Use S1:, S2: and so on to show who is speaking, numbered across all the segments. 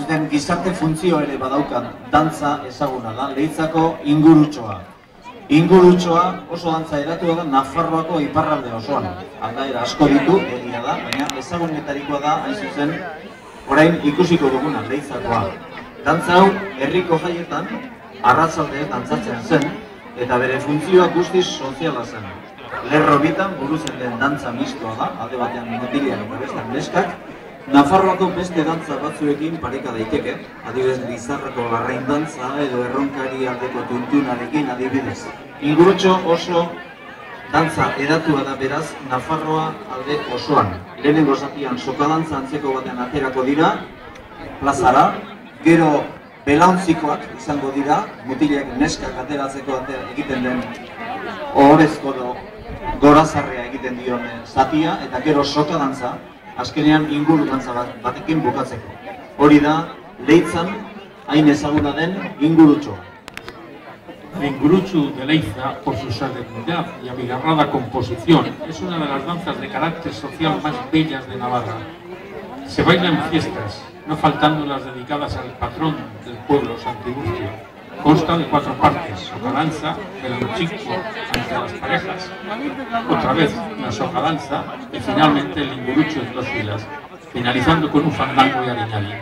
S1: zuten gizarte funtzio ere badaukan dantza ezaguna da, Leitzako ingurutxoa. Ingurutxoa oso dantza eratua da Nafarroako iparralde osoan. Aldaera asko ditu, egia da, baina ezagunetarikoa da, hain zuzen, orain ikusiko duguna, Leitzakoa. Dantza hau, herriko jaietan, arratsaldean dantzatzen zen, eta bere funtzioa guztiz soziala zen. Lerro bitan burutzen den dantza mistoa da, alde batean mutilak eta bestean neskak, Nafarroako beste dantza batzuekin pareka daiteke, adibidez Lizarrako larrain dantza edo erronkari aldeko tuntunarekin adibidez. Ingurutxo oso dantza edatua da beraz Nafarroa alde osoan. Lehenengo zatian sokadantza antzeko batean aterako dira, plazara, gero belauntzikoak izango dira, mutilak neskak ateratzeko egiten den ohorezko gorazarrea egiten dion zatia, eta gero sokadantza, azkenean inguru dantza batekin bukatzeko. Hori da, Leitzan hain ezaguna den ingurutxoa.
S2: El ingurutxu de Leiza, por su solemnidad y abigarrada composición, es una de las danzas de carácter social más bellas de Navarra. Se baila en fiestas, no faltando las dedicadas al patrón del pueblo, Santiburcio. Consta de 4 partes: socadanza, belanchico ante las parejas, otra vez la socadanza y finalmente el ingurutxo en 2 filas, finalizando con un fandango y ariñali.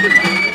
S1: Gracias.